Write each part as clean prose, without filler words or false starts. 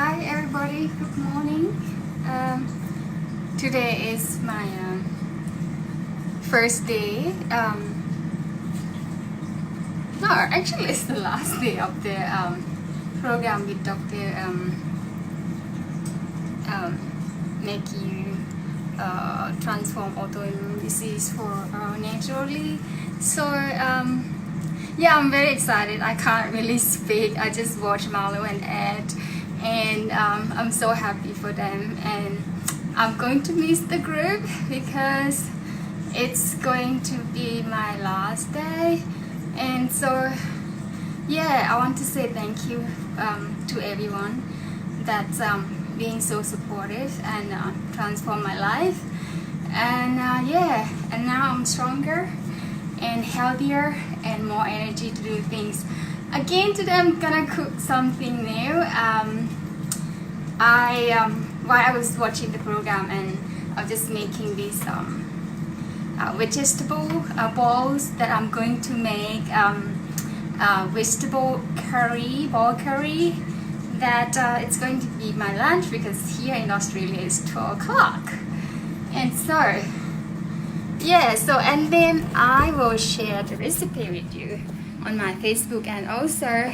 Hi everybody, good morning. Today is my first day. No, actually it's the last day of the program with Dr. Making transform autoimmune disease for naturally. So yeah, I'm very excited. I can't really speak. I just watched Marlo and Ed, and I'm so happy for them. And I'm going to miss the group because it's going to be my last day. And so yeah, I want to say thank you to everyone that's being so supportive and transformed my life. And yeah, and now I'm stronger and healthier and more energy to do things. Again, today I'm gonna cook something new. While I was watching the program, and I was just making these vegetable balls that I'm going to make vegetable curry, ball curry. That it's going to be my lunch because here in Australia it's 12 o'clock. And so yeah, so and then I will share the recipe with you on my Facebook and also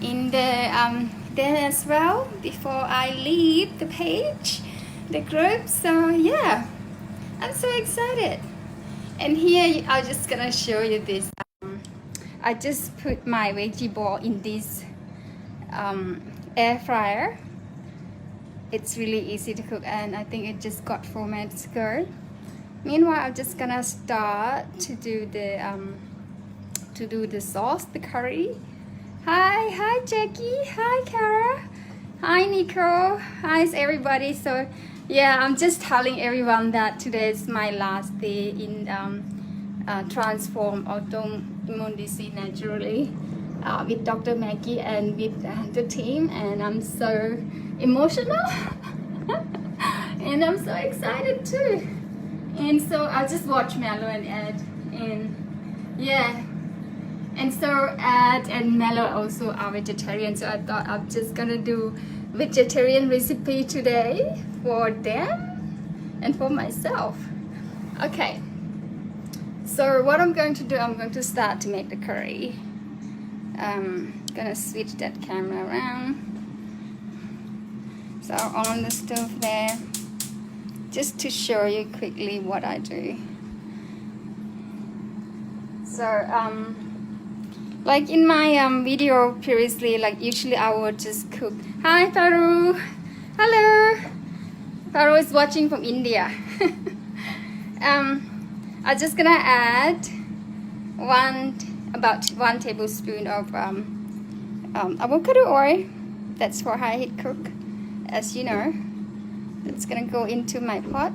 in the there as well before I leave the page, the group. So yeah, I'm so excited. And here I'm just gonna show you this. I just put my veggie ball in this air fryer. It's really easy to cook, and I think it just got 4 minutes ago. Meanwhile, I'm just gonna start to do the sauce, the curry. Hi Jackie, hi Kara, hi Nico, hi everybody. So yeah, I'm just telling everyone that today is my last day in transform autoimmune disease naturally with Dr. Maggie and with the team, and I'm so emotional and I'm so excited too. And so I just watched Mello and Ed, and yeah, and so Ed and Mello also are vegetarian, so I thought I'm just gonna do vegetarian recipe today for them and for myself. Okay, so what I'm going to do, I'm going to start to make the curry. Gonna switch that camera around. So on the stove there, just to show you quickly what I do. So like in my video previously, like usually I would just cook. Hi Faru, hello. Faru is watching from India. I'm just gonna add about 1 tablespoon of avocado oil. That's for high heat cook, as you know. It's gonna go into my pot.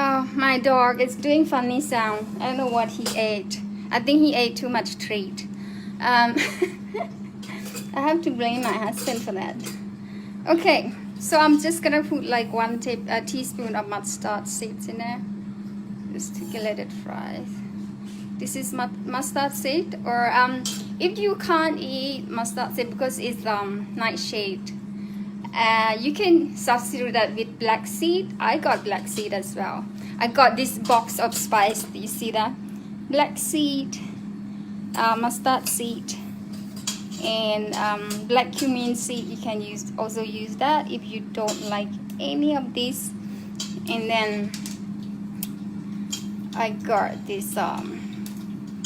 Oh, my dog is doing funny sound. I don't know what he ate. I think he ate too much treat. I have to blame my husband for that. Okay, so I'm just gonna put like 1 teaspoon of mustard seeds in there, just to let it fry. This is mustard seed, or if you can't eat mustard seed because it's nightshade, you can substitute that with black seed. I got black seed as well. I got this box of spice. Do you see that? Black seed, mustard seed, and black cumin seed. You can also use that if you don't like any of this. And then I got this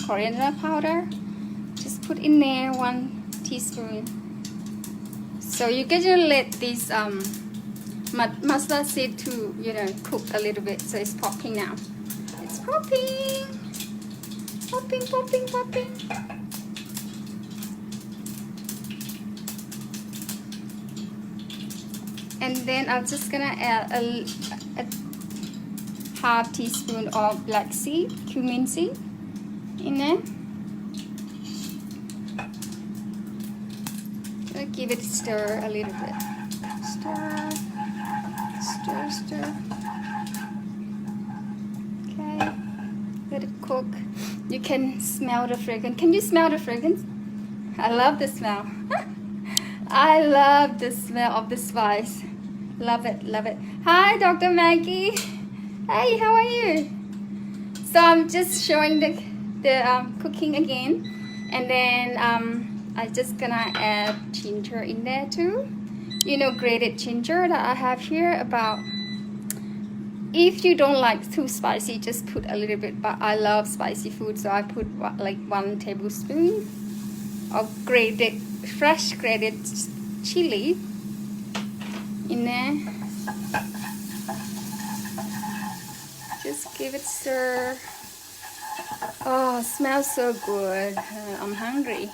coriander powder. Just put in there 1 teaspoon. So you can just let this mustard seed to cook a little bit. So it's popping now. It's popping, popping, popping, popping. And then I'm just gonna add a half teaspoon of black seed, cumin seed in there. I'll give it a stir a little bit. Stir, stir, stir. Okay, let it cook. cook, you can smell the fragrance. Can you smell the fragrance? I love the smell. I love the smell of the spice. Love it, love it. Hi, Dr. Maggie. Hey, how are you? So I'm just showing the cooking again, and then I'm just gonna add ginger in there too. You know, grated ginger that I have here. About, if you don't like too spicy, just put a little bit. But I love spicy food, so I put like 1 tablespoon of grated, fresh grated chili in there. Just give it a stir. Oh, it smells so good. I'm hungry.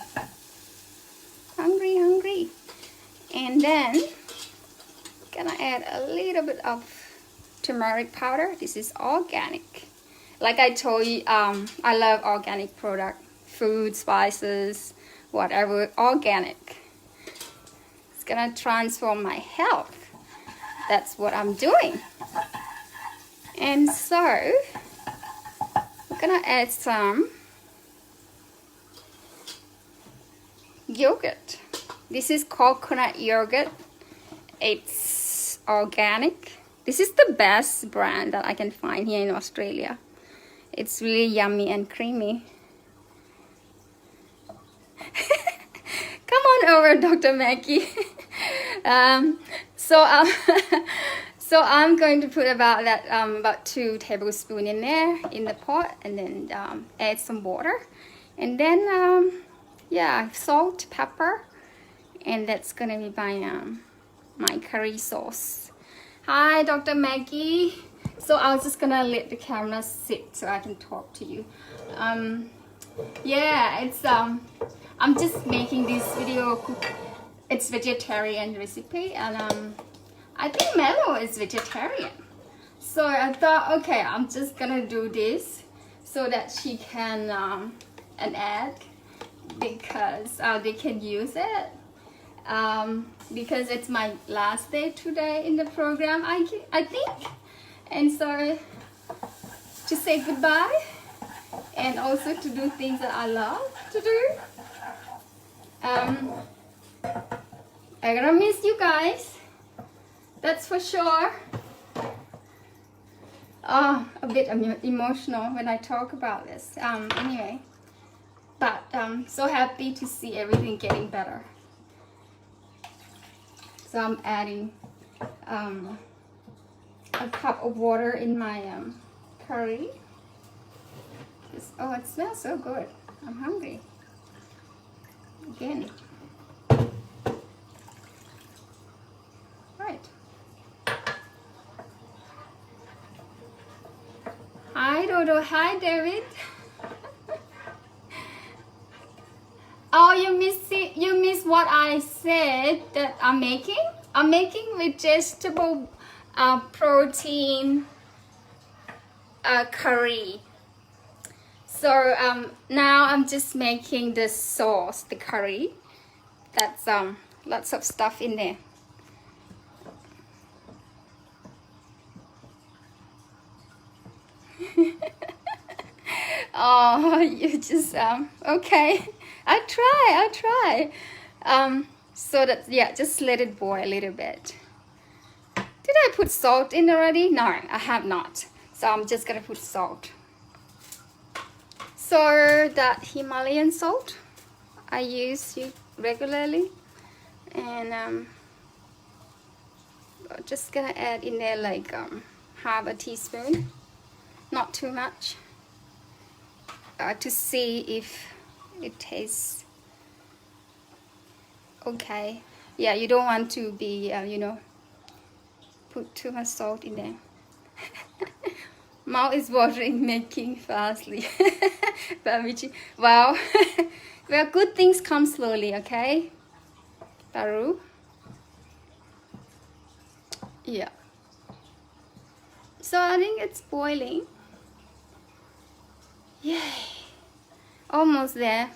Hungry. And then gonna add a little bit of turmeric powder. This is organic. Like I told you, I love organic product, food, spices, whatever, organic. It's gonna transform my health. That's what I'm doing. And so we're gonna add some yogurt. This is coconut yogurt. It's organic. This is the best brand that I can find here in Australia. It's really yummy and creamy. Come on over, Dr. Maggie. So I'm going to put about 2 tablespoons in there in the pot, and then add some water, and then yeah, salt, pepper, and that's gonna be my curry sauce. Hi, Dr. Maggie. So I was just gonna let the camera sit so I can talk to you. Yeah, it's I'm just making this video. It's vegetarian recipe, and I think Mello is vegetarian. So I thought, okay, I'm just gonna do this so that she can an egg, because they can use it. Because it's my last day today in the program, I think. And so to say goodbye, and also to do things that I love to do. I'm gonna miss you guys. That's for sure. Oh, a bit emotional when I talk about this. Anyway, but so happy to see everything getting better. So I'm adding a cup of water in my curry. Oh, it smells so good. I'm hungry. Again. Right. Hi Dodo, hi David. Oh, you miss what I said that I'm making? I'm making vegetable protein curry. So now I'm just making the sauce, the curry. That's lots of stuff in there. Oh, you just okay. I'll try. So that, yeah, just let it boil a little bit. Did I put salt in already? No, I have not. So I'm just gonna put salt. So that Himalayan salt I use regularly, and I'm just gonna add in there like half a teaspoon, not too much, to see if it tastes okay. Yeah, you don't want to be you know, put too much salt in there. Mouth is watering, making fastly. Wow. Well, good things come slowly, okay, Baru? Yeah. So I think it's boiling. Yay. Almost there.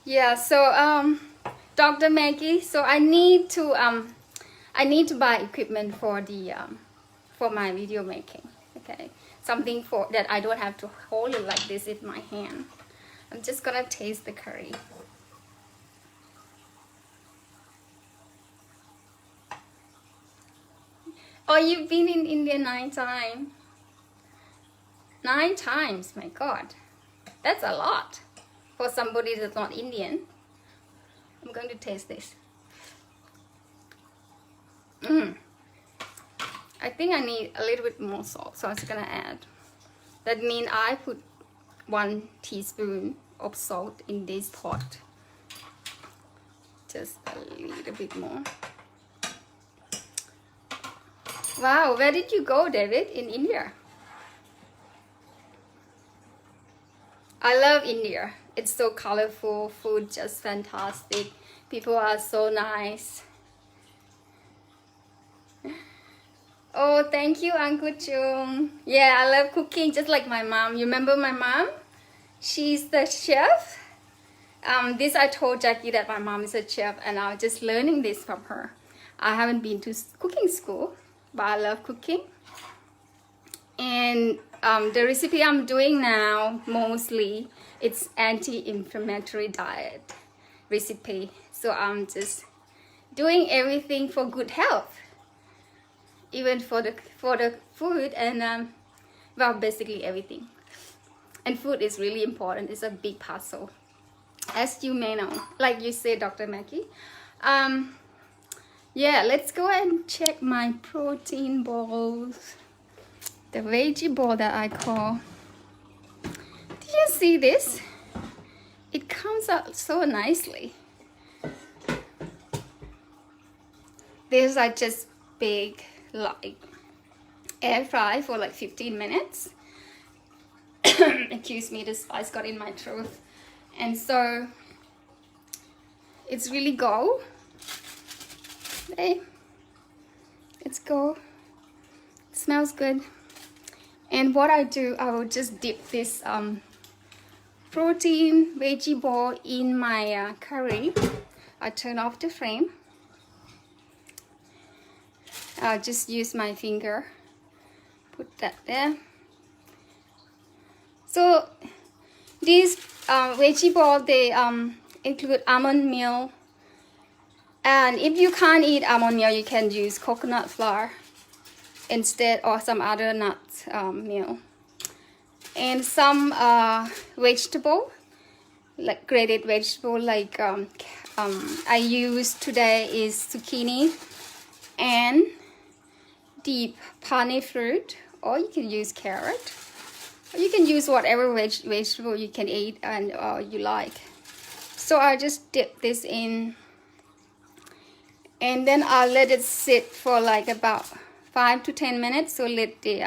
Yeah, so Dr. Maggie, so I need to I need to buy equipment for the for my video making. Okay, something for that I don't have to hold it like this in my hand. I'm just gonna taste the curry. Oh, you've been in India 9 times. 9 times, my God. That's a lot for somebody that's not Indian. I'm going to taste this. I think I need a little bit more salt, so I'm just gonna add. That means I put 1 teaspoon of salt in this pot. Just a little bit more. Wow, where did you go, David? In India? I love India. It's so colorful, food just fantastic. People are so nice. Oh, thank you, Uncle Chung. Yeah, I love cooking just like my mom. You remember my mom? She's the chef. This I told Jackie that my mom is a chef, and I'm just learning this from her. I haven't been to cooking school, but I love cooking. And the recipe I'm doing now, mostly, it's anti-inflammatory diet recipe. So I'm just doing everything for good health. Even for the food and well, basically everything. And food is really important. It's a big puzzle, as you may know, like you said, Dr. Maggie. Yeah, let's go and check my protein balls, the veggie ball that I call. Did you see this? It comes out so nicely. These are just big, like air fry for like 15 minutes. Excuse me, the spice got in my throat. And so it's really go. Hey, let's go. It smells good. And what I do, I will just dip this protein veggie ball in my curry. I turn off the flame. I'll just use my finger, put that there. So these veggie balls, they include almond meal, and if you can't eat almond meal, you can use coconut flour instead, or some other nut meal. And some vegetable, like grated vegetable, like I use today is zucchini and deep parsnip fruit, or you can use carrot, or you can use whatever vegetable you can eat and you like. So I just dip this in, and then I'll let it sit for like about 5 to 10 minutes. So let the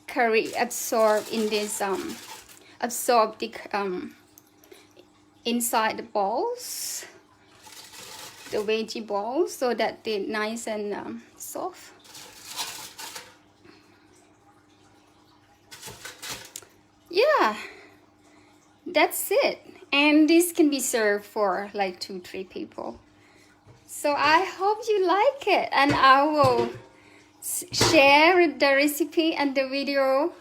curry absorb in this absorb the inside the balls, the veggie balls, so that they're nice and soft. Yeah, that's it. And this can be served for like 2-3 people. So I hope you like it, and I will share the recipe and the video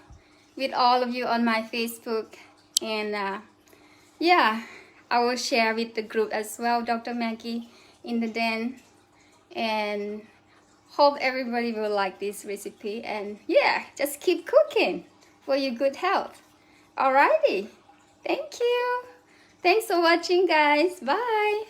with all of you on my Facebook. And yeah, I will share with the group as well, Dr. Maggie in the den. And hope everybody will like this recipe. And yeah, just keep cooking for your good health. Alrighty, thank you. Thanks for watching, guys. Bye.